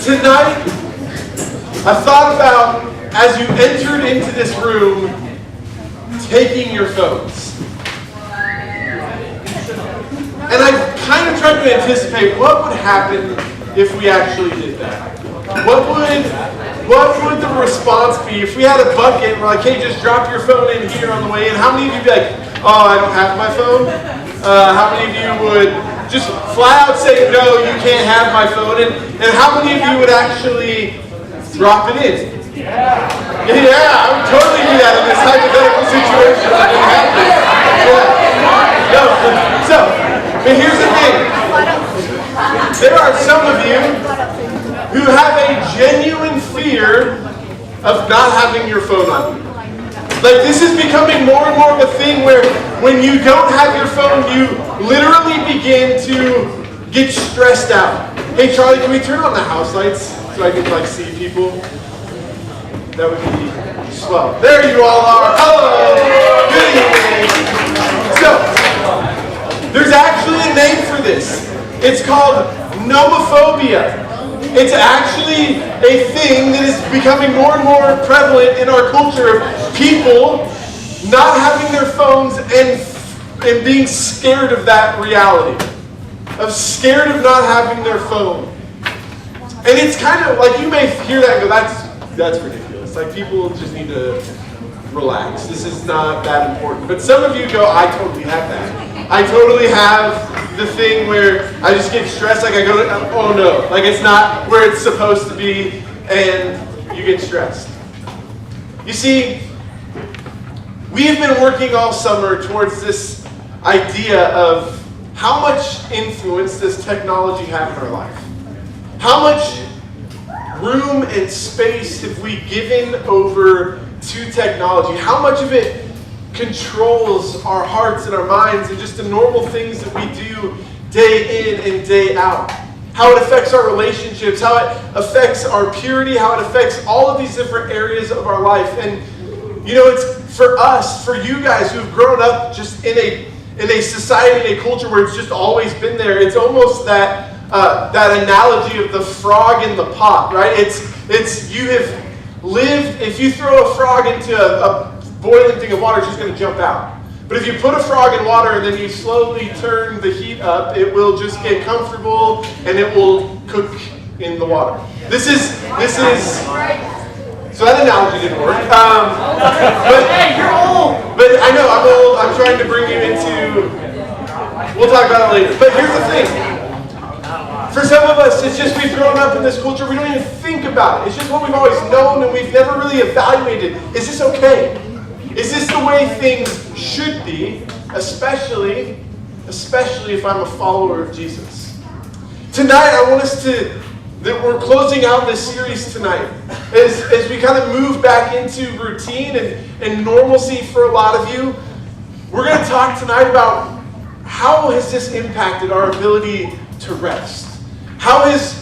Tonight, I thought about, as you entered into this room, taking your phones. And I kind of tried to anticipate what would happen if we actually did that. What would the response be if we had a bucket and we're like, hey, just drop your phone in here on the way in? How many of you would be like, oh, I don't have my phone? How many of you would just flat out say, no, you can't have my phone? And how many of you would actually drop it in? Yeah, I would totally do that in this hypothetical situation. No. So, but here's the thing. There are some of you who have a genuine fear of not having your phone on you. Like, this is becoming more and more of a thing where when you don't have your phone, you literally begin to get stressed out. Hey, Charlie, can we turn on the house lights so I can, see people? That would be swell. There you all are. Hello. Good evening. So, there's actually a name for this. It's called nomophobia. It's actually a thing that is becoming more and more prevalent in our culture of people not having their phones and being scared of that reality. Of scared of not having their phone. And it's kind of like, you may hear that and go, that's ridiculous. Like, people just need to relax. This is not that important. But some of you go, I totally have that. I totally have the thing where I just get stressed, like I go, oh no, like it's not where it's supposed to be, and you get stressed. You see, we have been working all summer towards this idea of how much influence does technology have in our life? How much room and space have we given over to technology? How much of it controls our hearts and our minds and just the normal things that we do day in and day out? How it affects our relationships, how it affects our purity, how it affects all of these different areas of our life. And it's for us, for you guys who've grown up just in a society, in a culture where it's just always been there. It's almost that analogy of the frog in the pot, right? It's you have lived. If you throw a frog into a boiling thing of water, it's just going to jump out. But if you put a frog in water and then you slowly turn the heat up, it will just get comfortable and it will cook in the water. This is. So that analogy didn't work. But hey, you're old. But I know I'm old. I'm trying to bring you into. We'll talk about it later. But here's the thing. For some of us, it's just we've grown up in this culture. We don't even think about it. It's just what we've always known, and we've never really evaluated. Is this okay? Is this the way things should be, especially if I'm a follower of Jesus? Tonight, I want us that we're closing out this series tonight, as we kind of move back into routine and normalcy for a lot of you. We're going to talk tonight about how has this impacted our ability to rest? How has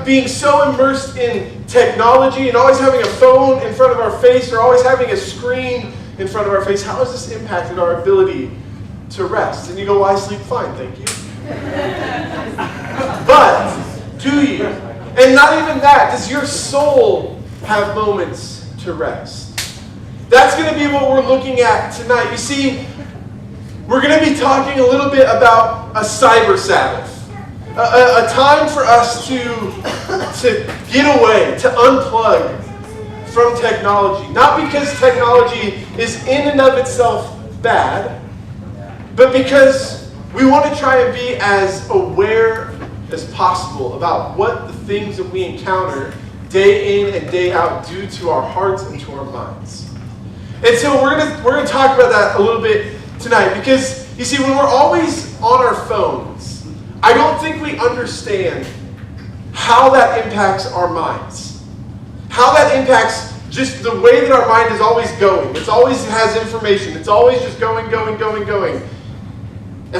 being so immersed in technology and always having a phone in front of our face or always having a screen in front of our face, how has this impacted our ability to rest? And you go, well, I sleep fine, thank you. But, do you? And not even that, does your soul have moments to rest? That's going to be what we're looking at tonight. You see, we're going to be talking a little bit about a cyber Sabbath. A time for us to get away, to unplug from technology. Not because technology is in and of itself bad, but because we want to try and be as aware as possible about what the things that we encounter day in and day out do to our hearts and to our minds. And so we're gonna talk about that a little bit tonight, because you see, when we're always on our phones, I don't think we understand how that impacts our minds. How that impacts just the way that our mind is always going. It always has information. It's always just going. And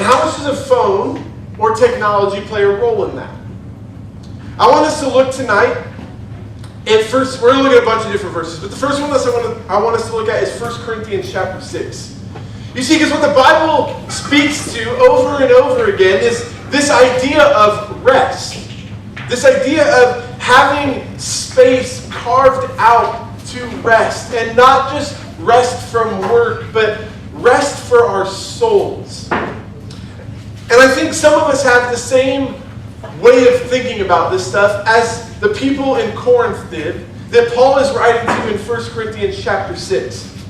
how much does a phone or technology play a role in that? I want us to look tonight at first. We're going to look at a bunch of different verses, but the first one I want us to look at is 1 Corinthians chapter 6. You see, because what the Bible speaks to over and over again is this idea of rest. This idea of having space carved out to rest, and not just rest from work, but rest for our souls. And I think some of us have the same way of thinking about this stuff as the people in Corinth did, that Paul is writing to in 1 Corinthians chapter 6.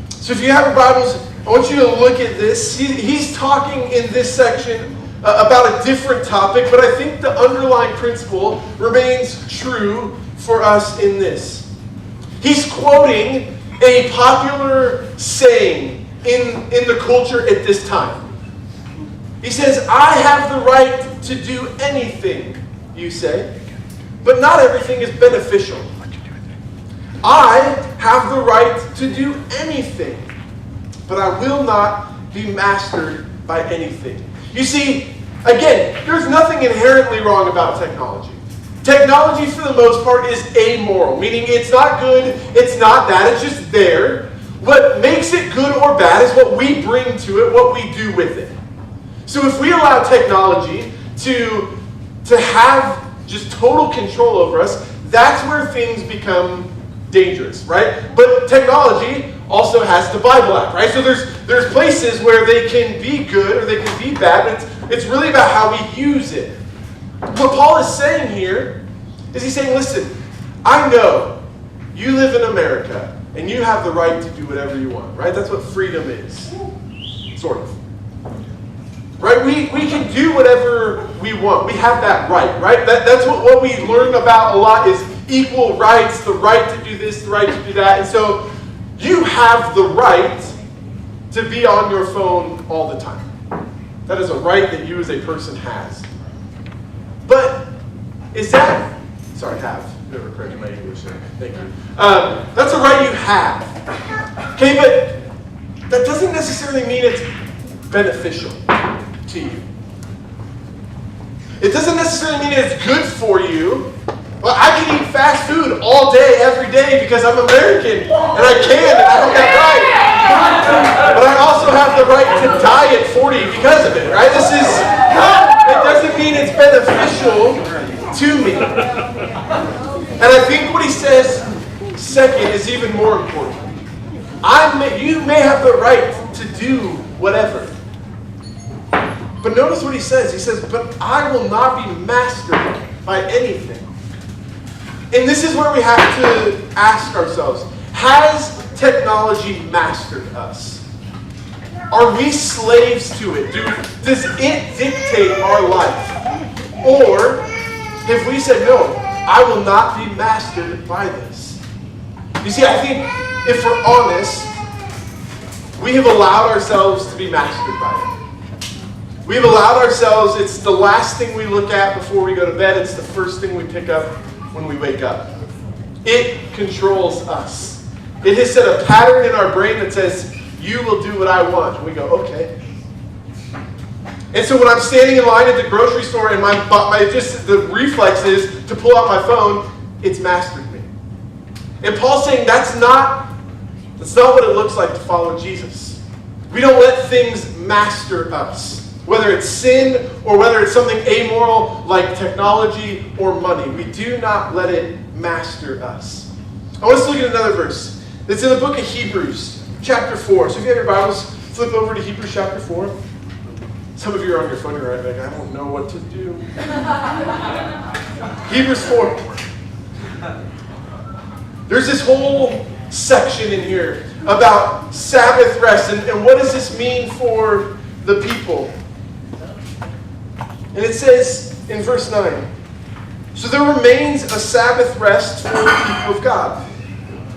So if you have your Bibles, I want you to look at this. He's talking in this section about a different topic, but I think the underlying principle remains true for us in this. He's quoting a popular saying in the culture at this time. He says, I have the right to do anything, you say, but not everything is beneficial. I have the right to do anything, but I will not be mastered by anything. You see, again, there's nothing inherently wrong about technology. Technology, for the most part, is amoral, meaning it's not good, it's not bad, it's just there. What makes it good or bad is what we bring to it, what we do with it. So if we allow technology to have just total control over us, that's where things become dangerous, right? But technology also has the Bible app, right? So there's places where they can be good or they can be bad, but it's really about how we use it. What Paul is saying here is he's saying, listen, I know you live in America and you have the right to do whatever you want, right? That's what freedom is, sort of. Right? We can do whatever we want. We have that right? That's what we learn about a lot is equal rights, the right to do this, the right to do that. And so you have the right to be on your phone all the time. That is a right that you as a person has. But is that, sorry, have. Never corrected my English there. Thank you. That's a right you have. Okay, but that doesn't necessarily mean it's beneficial to you. It doesn't necessarily mean it's good for you. Well, I can eat fast food all day, every day because I'm American, and I can, and I have that right. But I also have the right to die at 40 because of it, right? It doesn't mean it's beneficial to me. And I think what he says second is even more important. You may have the right to do whatever. But notice what he says. He says, but I will not be mastered by anything. And this is where we have to ask ourselves, has technology mastered us? Are we slaves to it? Does it dictate our life? Or have we said, no, I will not be mastered by this? You see, I think if we're honest, we have allowed ourselves to be mastered by it. We've allowed ourselves, it's the last thing we look at before we go to bed. It's the first thing we pick up when we wake up. It controls us. It has set a pattern in our brain that says, you will do what I want. And we go, okay. And so when I'm standing in line at the grocery store and the reflex is to pull out my phone, it's mastered me. And Paul's saying that's not what it looks like to follow Jesus. We don't let things master us. Whether it's sin or whether it's something amoral like technology or money. We do not let it master us. I want us to look at another verse. It's in the book of Hebrews, chapter 4. So if you have your Bibles, flip over to Hebrews chapter 4. Some of you are on your phone, you're right, like, I don't know what to do. Hebrews 4. There's this whole section in here about Sabbath rest and what does this mean for the people. And it says in verse 9, so there remains a Sabbath rest for the people of God.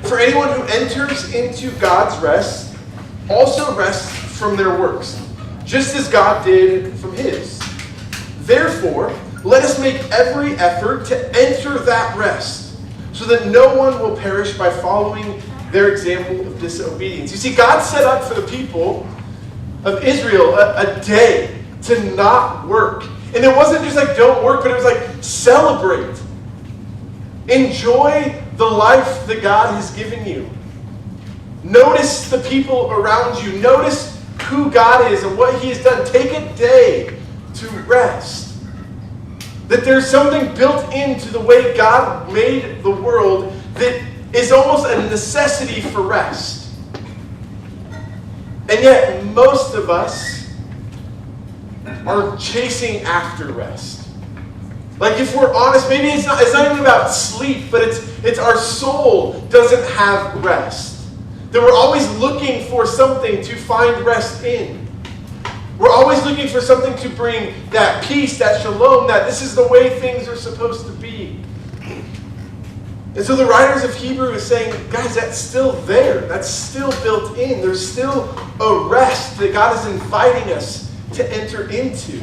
For anyone who enters into God's rest also rests from their works, just as God did from his. Therefore, let us make every effort to enter that rest, so that no one will perish by following their example of disobedience. You see, God set up for the people of Israel a day to not work. And it wasn't just like don't work, but it was like celebrate. Enjoy the life that God has given you. Notice the people around you. Notice who God is and what he has done. Take a day to rest. That there's something built into the way God made the world that is almost a necessity for rest. And yet, most of us are chasing after rest. Like, if we're honest, maybe it's not even about sleep, but it's our soul doesn't have rest. That we're always looking for something to find rest in. We're always looking for something to bring that peace, that shalom, that this is the way things are supposed to be. And so the writers of Hebrew is saying, guys, that's still there. That's still built in. There's still a rest that God is inviting us to enter into.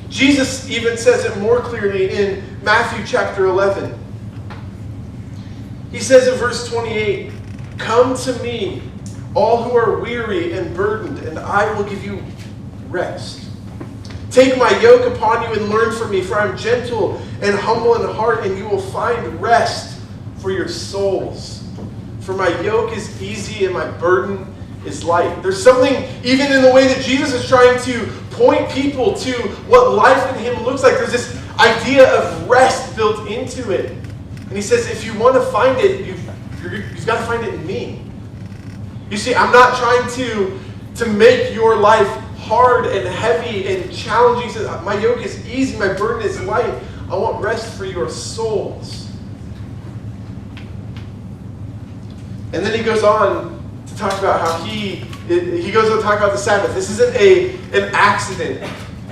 Jesus even says it more clearly in Matthew chapter 11. He says in verse 28, "Come to me, all who are weary and burdened, and I will give you rest. Take my yoke upon you and learn from me, for I am gentle and humble in heart, and you will find rest for your souls. For my yoke is easy and my burden is light." There's something even in the way that Jesus is trying to point people to what life in him looks like. There's this idea of rest built into it. And he says, if you want to find it, you've got to find it in me. You see, I'm not trying to make your life hard and heavy and challenging. He says, my yoke is easy, my burden is light. I want rest for your souls. And then he goes on to talk about how he goes on to talk about the Sabbath. This isn't an accident.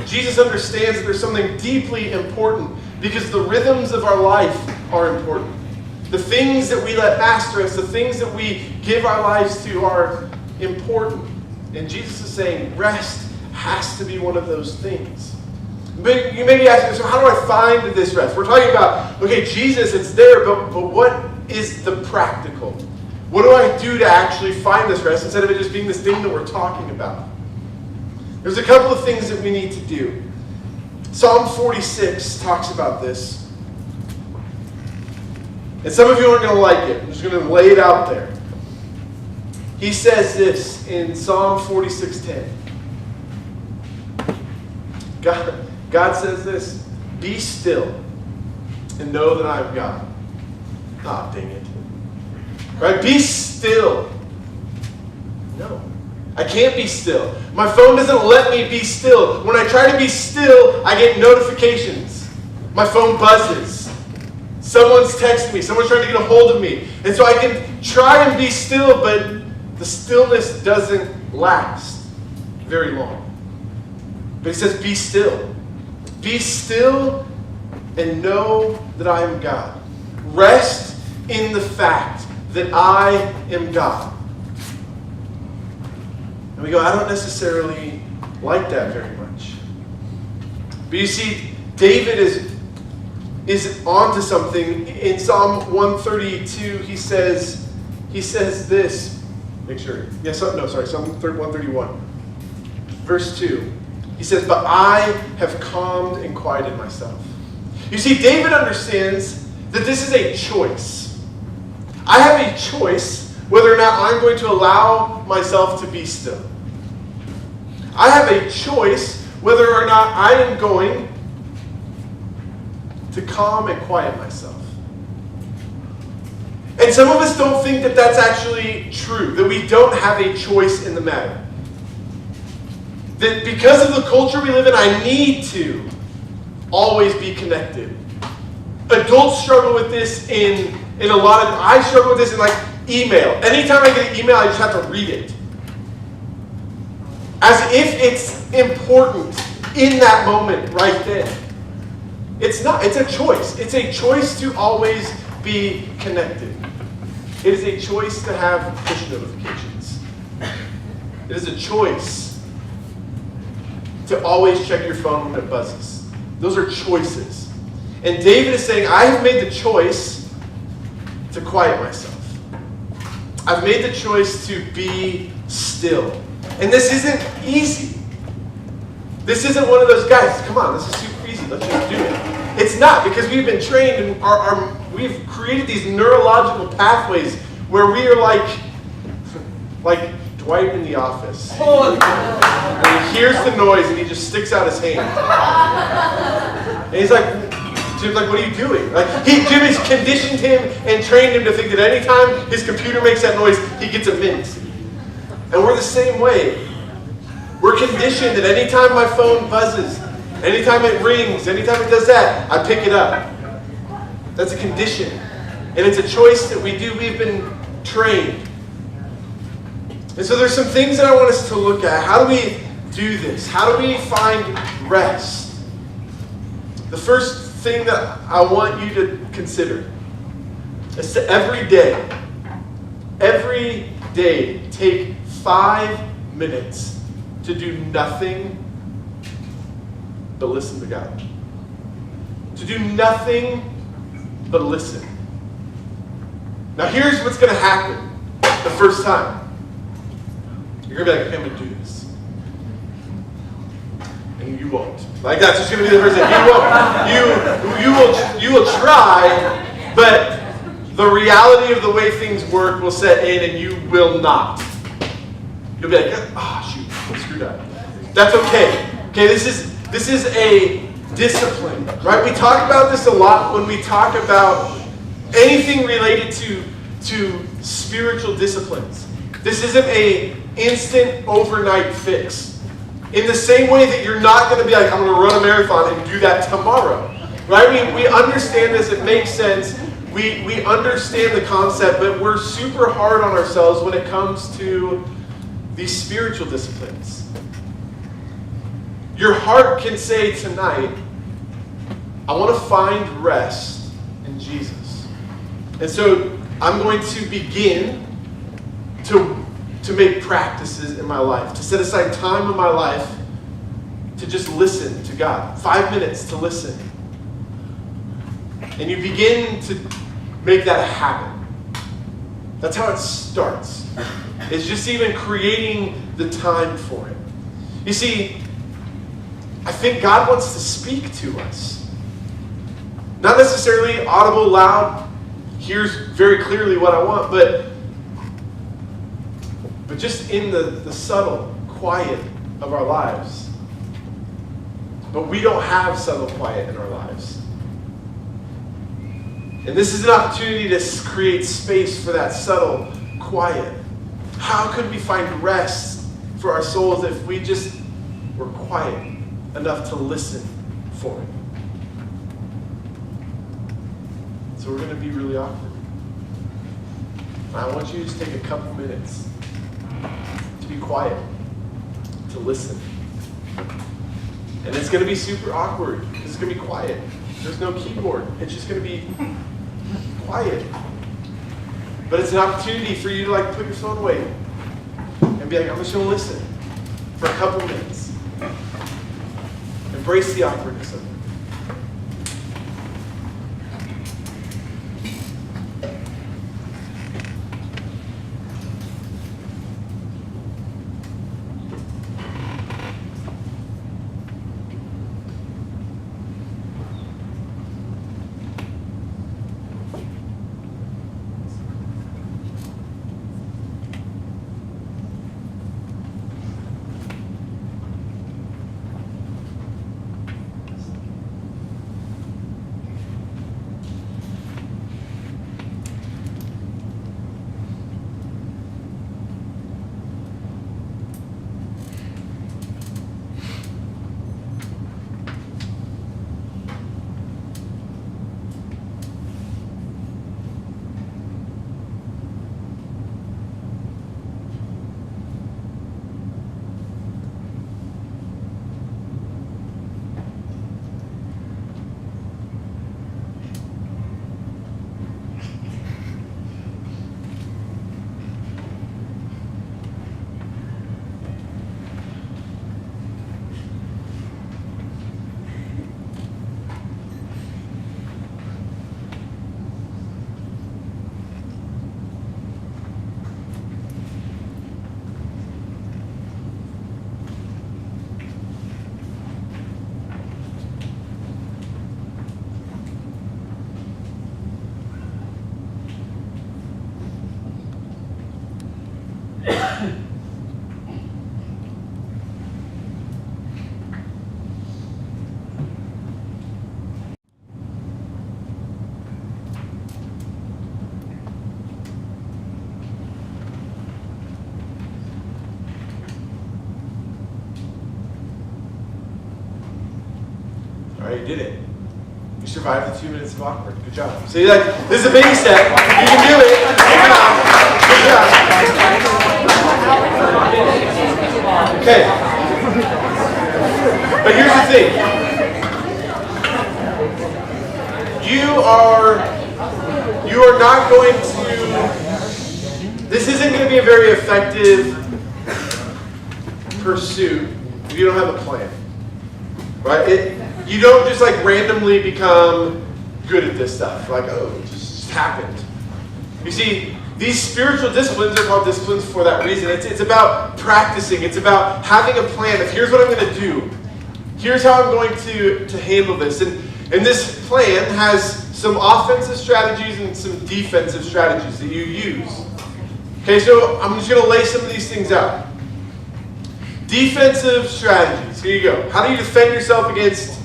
Jesus understands that there's something deeply important because the rhythms of our life are important. The things that we let master us, the things that we give our lives to are important. And Jesus is saying rest has to be one of those things. But you may be asking, so how do I find this rest? We're talking about, okay, Jesus, it's there, but what is the practical? What do I do to actually find this rest instead of it just being this thing that we're talking about? There's a couple of things that we need to do. Psalm 46 talks about this. And some of you aren't going to like it. I'm just going to lay it out there. He says this in Psalm 46:10. God says this, "Be still and know that I am God." Ah, dang it. Right? Be still. No. I can't be still. My phone doesn't let me be still. When I try to be still, I get notifications. My phone buzzes. Someone's texting me. Someone's trying to get a hold of me. And so I can try and be still, but the stillness doesn't last very long. But he says, be still. Be still and know that I am God. Rest in the fact that I am God. And we go, I don't necessarily like that very much. But you see, David is onto something. In Psalm 132, he says this. Make sure. Psalm 131. Verse 2. He says, "But I have calmed and quieted myself." You see, David understands that this is a choice. I have a choice whether or not I'm going to allow myself to be still. I have a choice whether or not I am going to calm and quiet myself. And some of us don't think that that's actually true, that we don't have a choice in the matter. That because of the culture we live in, I need to always be connected. Adults struggle with this in a lot of, I struggle with this in like email. Anytime I get an email, I just have to read it. As if it's important in that moment right then. It's not. It's a choice. It's a choice to always be connected. It is a choice to have push notifications. It is a choice to always check your phone when it buzzes. Those are choices. And David is saying, I have made the choice to quiet myself. I've made the choice to be still. And this isn't easy. This isn't one of those guys, come on, this is super easy, let's just do it. It's not, because we've been trained and we've created these neurological pathways where we are like Dwight in the office. And he hears the noise and he just sticks out his hand. And he's like, Jim's like, what are you doing? Like, Jim has conditioned him and trained him to think that anytime his computer makes that noise, he gets a mint. And we're the same way. We're conditioned that anytime my phone buzzes, anytime it rings, anytime it does that, I pick it up. That's a condition. And it's a choice that we do. We've been trained. And so there's some things that I want us to look at. How do we do this? How do we find rest? The first thing that I want you to consider is to every day, take 5 minutes to do nothing but listen to God. To do nothing but listen. Now here's what's going to happen the first time. You're going to be like, I'm going to do this. And you won't. Like, that's just going to be the first thing. You won't. You will try, but the reality of the way things work will set in and you will not. You'll be like, shoot, I screwed up. That's okay. Okay, this is a discipline, right? We talk about this a lot when we talk about anything related to spiritual disciplines. This isn't a instant overnight fix. In the same way that you're not going to be like, I'm going to run a marathon and do that tomorrow. Right? We understand this. It makes sense. We understand the concept, but we're super hard on ourselves when it comes to these spiritual disciplines. Your heart can say tonight, I want to find rest in Jesus. And so I'm going to begin to make practices in my life, to set aside time in my life to just listen to God. 5 minutes to listen. And you begin to make that a habit. That's how it starts. It's just even creating the time for it. You see, I think God wants to speak to us. Not necessarily audible, loud, here's very clearly what I want, but just in the subtle quiet of our lives. But we don't have subtle quiet in our lives. And this is an opportunity to create space for that subtle quiet. How could we find rest for our souls if we just were quiet enough to listen for it? So we're going to be really awkward. I want you to just take a couple minutes to be quiet, to listen. And it's going to be super awkward because it's going to be quiet. There's no keyboard. It's just going to be quiet. But it's an opportunity for you to put your phone away and be like, I'm just going to listen for a couple minutes. Embrace the awkwardness of it. right, you did it. You survived the 2 minutes of awkward. Good job. See, like, this is a baby step. You can do it. Good job. Okay. But here's the thing. You are not going to, this isn't going to be a very effective pursuit if you don't have a plan. Right? You don't just like randomly become good at this stuff. Like, oh, it just happened. You see, these spiritual disciplines are called disciplines for that reason. It's about practicing. It's about having a plan of here's what I'm going to do. Here's how I'm going to handle this. And this plan has some offensive strategies and some defensive strategies that you use. Okay, so I'm just going to lay some of these things out. Defensive strategies. Here you go. How do you defend yourself against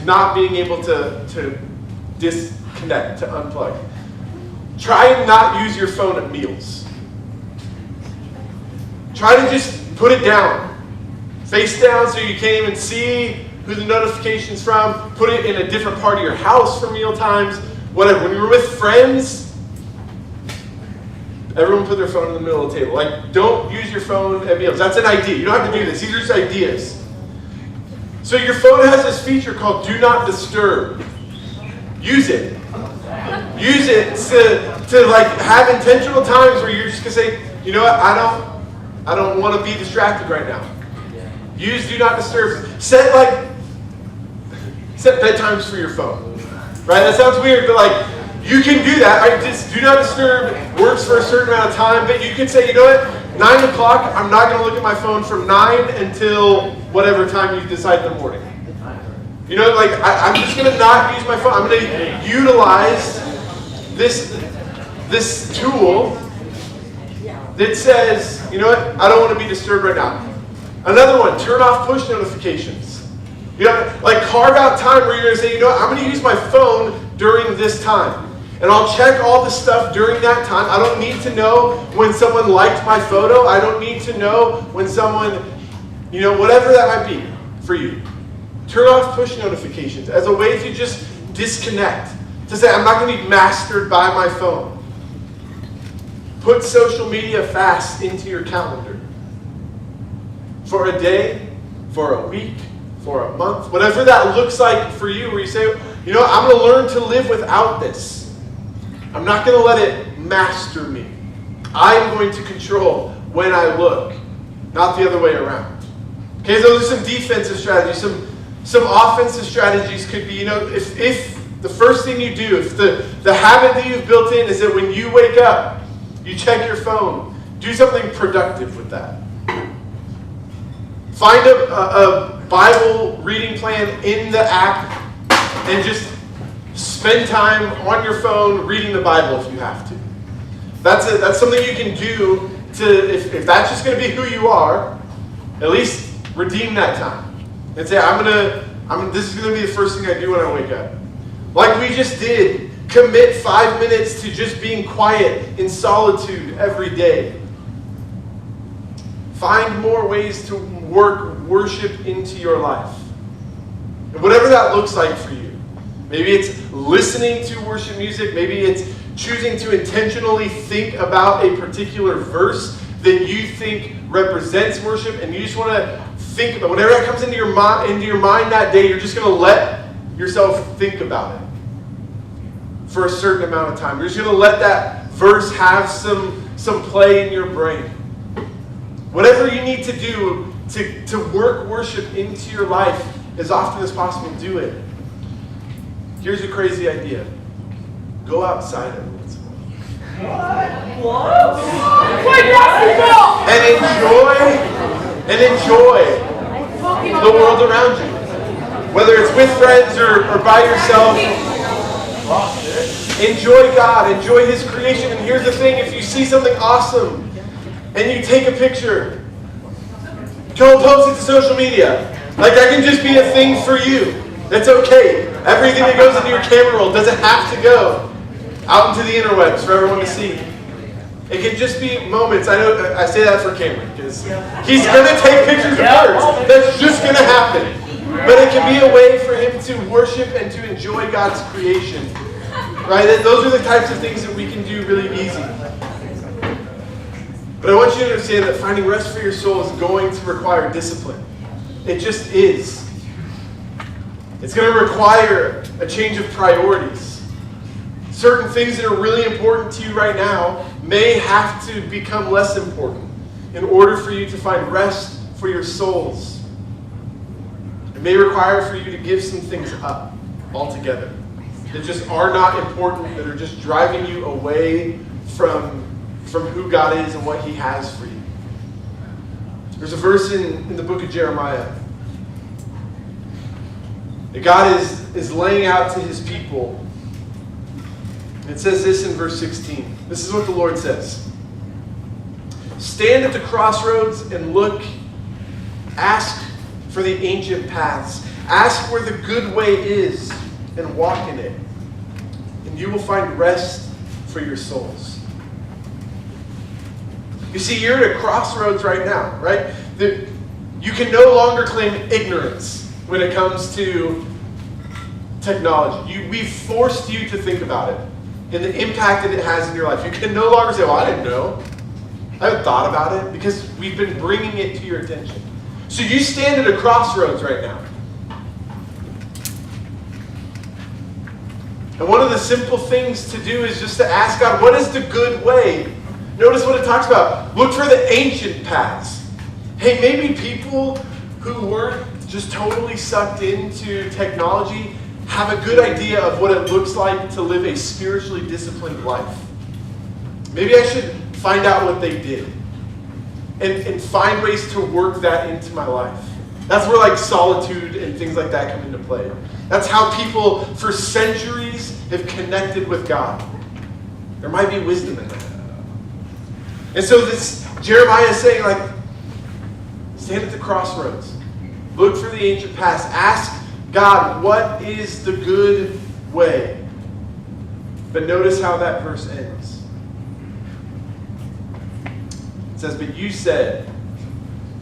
not being able to disconnect, to unplug? Try and not use your phone at meals. Try to just put it down. Face down so you can't even see who the notification's from. Put it in a different part of your house for meal times. Whatever. When you're with friends, everyone put their phone in the middle of the table. Like, don't use your phone at meals. That's an idea. You don't have to do this. These are just ideas. So your phone has this feature called Do Not Disturb. Use it. Use it to like have intentional times where you're just gonna say, you know what, I don't want to be distracted right now. Use Do Not Disturb. Set bedtimes for your phone. Right? That sounds weird, but like you can do that. Right? Just Do Not Disturb works for a certain amount of time, but you can say, you know what, 9 o'clock, I'm not going to look at my phone from 9 until whatever time you decide in the morning. You know, like I'm just going to not use my phone. I'm going to utilize this tool that says, you know what, I don't want to be disturbed right now. Another one, turn off push notifications. You know, like carve out time where you're going to say, you know what, I'm going to use my phone during this time. And I'll check all the stuff during that time. I don't need to know when someone liked my photo. I don't need to know when someone, you know, whatever that might be for you. Turn off push notifications as a way to just disconnect. To say, I'm not going to be mastered by my phone. Put social media fasts into your calendar. For a day, for a week, for a month, whatever that looks like for you, where you say, you know, I'm going to learn to live without this. I'm not going to let it master me. I'm going to control when I look, not the other way around. Okay, those are some defensive strategies. Some offensive strategies could be, you know, if the first thing you do, if the habit that you've built in is that when you wake up, you check your phone, do something productive with that. Find a Bible reading plan in the app and just spend time on your phone reading the Bible if you have to. That's something you can do to, if that's just going to be who you are, at least redeem that time. And say, this is going to be the first thing I do when I wake up. Like we just did, commit 5 minutes to just being quiet in solitude every day. Find more ways to work worship into your life. And whatever that looks like for you. Maybe it's listening to worship music. Maybe it's choosing to intentionally think about a particular verse that you think represents worship, and you just want to think about whatever that comes into your mind that day. You're just going to let yourself think about it for a certain amount of time. You're just going to let that verse have some play in your brain. Whatever you need to do to work worship into your life as often as possible, do it. Here's a crazy idea. Go outside every once in a while. And enjoy the world around you. Whether it's with friends or by yourself. Enjoy God. Enjoy His creation. And here's the thing. If you see something awesome and you take a picture, don't post it to social media. Like that can just be a thing for you. That's okay. Everything that goes into your camera roll doesn't have to go out into the interwebs for everyone to see. It can just be moments. I know I say that for Cameron because he's going to take pictures of birds. That's just going to happen. But it can be a way for him to worship and to enjoy God's creation. Right? Those are the types of things that we can do really easy. But I want you to understand that finding rest for your soul is going to require discipline. It just is. It's going to require a change of priorities. Certain things that are really important to you right now may have to become less important in order for you to find rest for your souls. It may require for you to give some things up altogether that just are not important, that are just driving you away from who God is and what he has for you. There's a verse in the book of Jeremiah that God is laying out to his people. It says this in verse 16. This is what the Lord says. Stand at the crossroads and look. Ask for the ancient paths. Ask where the good way is and walk in it. And you will find rest for your souls. You see, you're at a crossroads right now, right? You can no longer claim ignorance when it comes to technology. We've forced you to think about it and the impact that it has in your life. You can no longer say, well, I didn't know. I haven't thought about it, because we've been bringing it to your attention. So you stand at a crossroads right now. And one of the simple things to do is just to ask God, what is the good way? Notice what it talks about. Look for the ancient paths. Hey, maybe people who weren't just totally sucked into technology have a good idea of what it looks like to live a spiritually disciplined life. Maybe I should find out what they did and find ways to work that into my life. That's where like solitude and things like that come into play. That's how people for centuries have connected with God. There might be wisdom in that. And so this Jeremiah is saying, like, stand at the crossroads. Look for the ancient paths. Ask God, what is the good way? But notice how that verse ends. It says, but you said,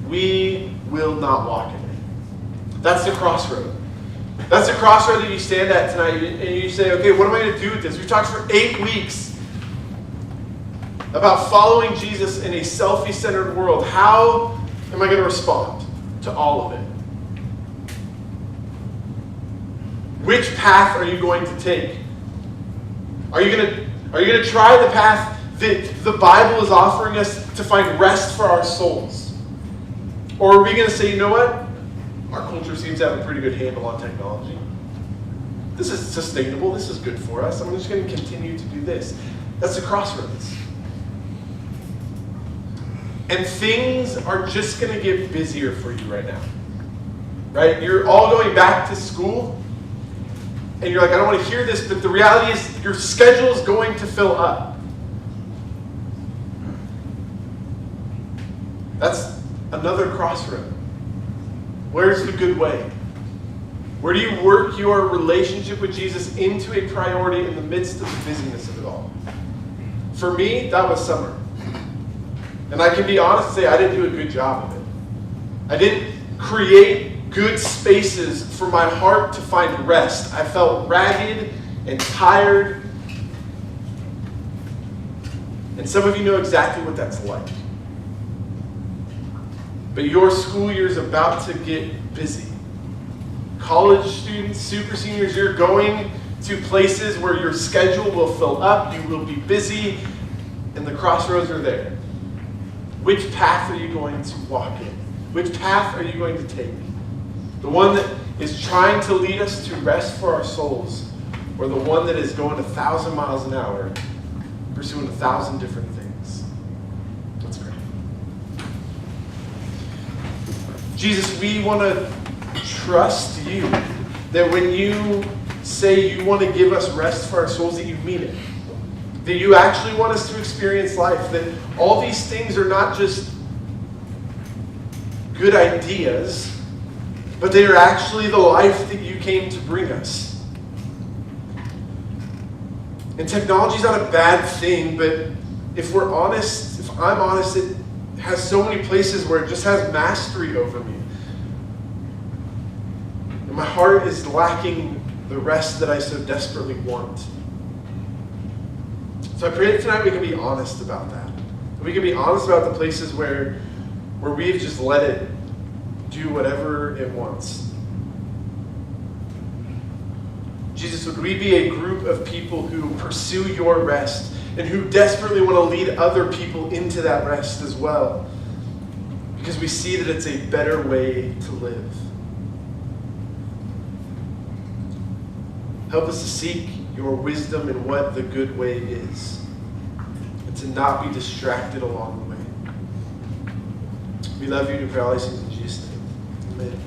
we will not walk in it. That's the crossroad. That's the crossroad that you stand at tonight, and you say, okay, what am I going to do with this? We've talked for 8 weeks about following Jesus in a selfie-centered world. How am I going to respond to all of it? Which path are you going to take? Are you going to try the path that the Bible is offering us to find rest for our souls? Or are we going to say, you know what? Our culture seems to have a pretty good handle on technology. This is sustainable. This is good for us. I'm just going to continue to do this. That's the crossroads. And things are just going to get busier for you right now. Right? You're all going back to school. And you're like, I don't want to hear this, but the reality is your schedule is going to fill up. That's another crossroad. Where's the good way? Where do you work your relationship with Jesus into a priority in the midst of the busyness of it all? For me, that was summer. And I can be honest and say I didn't do a good job of it. I didn't create good spaces for my heart to find rest. I felt ragged and tired. And some of you know exactly what that's like. But your school year is about to get busy. College students, super seniors, you're going to places where your schedule will fill up, you will be busy, and the crossroads are there. Which path are you going to walk in? Which path are you going to take? The one that is trying to lead us to rest for our souls, or the one that is going 1,000 miles an hour, pursuing 1,000 different things? Let's pray. Jesus, we want to trust you that when you say you want to give us rest for our souls, that you mean it. That you actually want us to experience life. That all these things are not just good ideas, but they are actually the life that you came to bring us. And technology is not a bad thing, but if we're honest, if I'm honest, it has so many places where it just has mastery over me. And my heart is lacking the rest that I so desperately want. So I pray that tonight we can be honest about that. We can be honest about the places where we've just let it do whatever it wants. Jesus, would we be a group of people who pursue your rest and who desperately want to lead other people into that rest as well? Because we see that it's a better way to live. Help us to seek your wisdom in what the good way is, and to not be distracted along the way. We love you and pray all these things in Jesus' name. Amen.